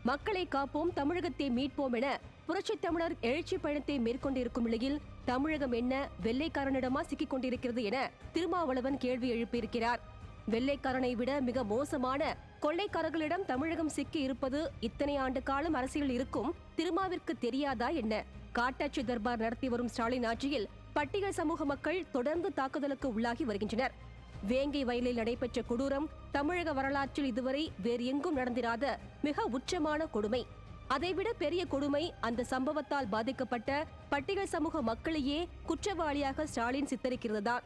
மக்களை காப்போம், தமிழகத்தை மீட்போம் என புரட்சித் தமிழர் எழுச்சி பயணத்தை மேற்கொண்டிருக்கும் நிலையில் தமிழகம் என்ன வெள்ளைக்காரனிடமா சிக்கிக் கொண்டிருக்கிறது என திருமாவளவன் கேள்வி எழுப்பியிருக்கிறார். வெள்ளைக்காரனை விட மிக மோசமான கொள்ளைக்காரர்களிடம் தமிழகம் சிக்கி இருப்பது இத்தனை ஆண்டு காலம் அரசியல் இருக்கும் திருமாவிற்கு தெரியாதா என்ன? காட்டாட்சி தர்பார் நடத்தி வரும் ஸ்டாலின் ஆட்சியில் பட்டியல் சமூக மக்கள் தொடர்ந்து தாக்குதலுக்கு உள்ளாகி வருகின்றனர். வேங்கை வயலில் நடைபெற்ற கொடூரம் தமிழக வரலாற்றில் இதுவரை வேறு எங்கும் நடந்திராத மிக உச்சமான கொடுமை. அதைவிட பெரிய கொடுமை அந்த சம்பவத்தால் பாதிக்கப்பட்ட பட்டியல் சமூக மக்களையே குற்றவாளியாக ஸ்டாலின் சித்தரிக்கிறதுதான்.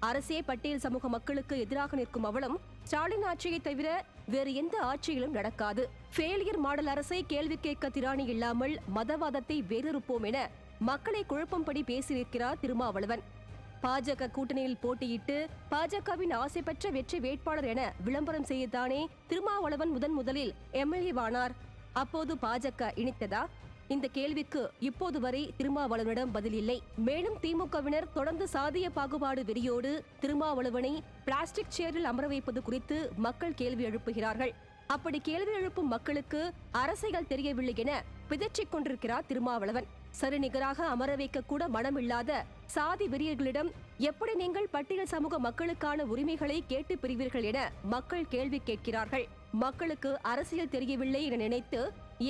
அரசே பட்டியல் சமூக மக்களுக்கு எதிராக நிற்கும் அவலம் ஸ்டாலின் ஆட்சியை தவிர வேறு எந்த ஆட்சியிலும் நடக்காது. ஃபெயிலியர் மாடல் அரசை கேள்வி கேட்க திராணி இல்லாமல் மதவாதத்தை வேறறுப்போம் என மக்களை குழப்பம்படி பேசியிருக்கிறார் திருமாவளவன். பாஜக கூட்டணியில் போட்டியிட்டு பாஜகவின் ஆசை பெற்ற வெற்றி வேட்பாளர் என விளம்பரம் செய்யத்தானே திருமாவளவன் முதலில் எம்எல்ஏவானார். அப்போது பாஜக இணைத்ததா? இந்த கேள்விக்கு இப்போது வரை திருமாவளவனிடம் பதில் இல்லை. மேலும் திமுகவினர் தொடர்ந்து சாதிய பாகுபாடு வெறியோடு திருமாவளவனை பிளாஸ்டிக் சேரில் அமர வைப்பது குறித்து மக்கள் கேள்வி எழுப்புகிறார்கள். அப்படி கேள்வி எழுப்பும் மக்களுக்கு அரசியல் தெரியவில்லை என பிதற்றிக் கொண்டிருக்கிறார் திருமாவளவன். சரிநிகராக அமர வைக்க கூட மனமில்லாத சாதி வெறியர்களிடம் எப்படி நீங்கள் பட்டியல் சமூக மக்களுக்கான உரிமைகளை கேட்டு பிரிவீர்கள் என மக்கள் கேள்வி கேட்கிறார்கள். மக்களுக்கு அரசியல் தெரியவில்லை என நினைத்து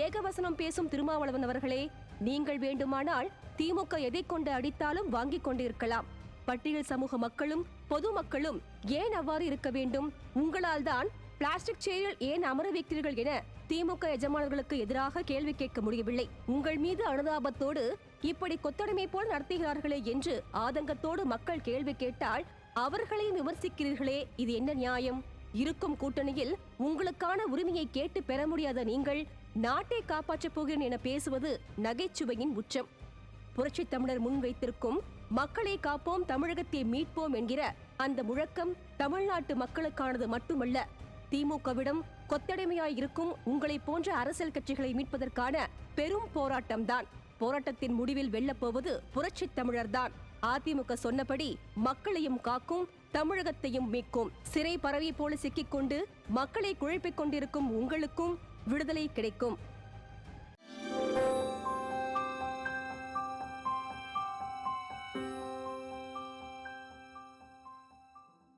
ஏகவசனம் பேசும் திருமாவளவன் அவர்களே, நீங்கள் வேண்டுமானால் திமுக எதை கொண்டு அடித்தாலும் வாங்கிக் கொண்டிருக்கலாம். பட்டியல் சமூக மக்களும் பொதுமக்களும் ஏன் அவ்வாறு இருக்க வேண்டும்? உங்களால் தான் பிளாஸ்டிக் சேரில் ஏன் அமர வைக்கிறீர்கள் என திமுக எஜமானர்களுக்கு எதிராக கேள்வி கேட்க முடியவில்லை. உங்கள் மீது அனுதாபத்தோடு இப்படி கொத்தடிமை போல் நடத்துகிறார்களே என்று ஆதங்கத்தோடு மக்கள் கேள்வி கேட்டால் அவர்களையும் விமர்சிக்கிறீர்களே, இது என்ன நியாயம்? இருக்கும் கூட்டணியில் உங்களுக்கான உரிமையை கேட்டு பெற முடியாத நீங்கள் நாட்டை காப்பாற்றப் போகிறேன் என பேசுவது நகைச்சுவையின் உச்சம். புரட்சித் தமிழர் முன்வைத்திருக்கும் மக்களை காப்போம், தமிழகத்தை மீட்போம் என்கிற அந்த முழக்கம் தமிழ்நாட்டு மக்களுக்கானது மட்டுமல்ல, திமுகவிடம் கொத்தடிமையாய் இருக்கும் உங்களை போன்ற அரசியல் கட்சிகளை மீட்பதற்கான பெரும் போராட்டம்தான். போராட்டத்தின் முடிவில் வெல்லப்போவது புரட்சித் தமிழர்தான். அதிமுக சொன்னபடி மக்களையும் காக்கும், தமிழகத்தையும் மீட்கும். சிறை பறவை போல சிக்கிக்கொண்டு மக்களை குழப்பிக் கொண்டிருக்கும் உங்களுக்கும் விடுதலை கிடைக்கும்.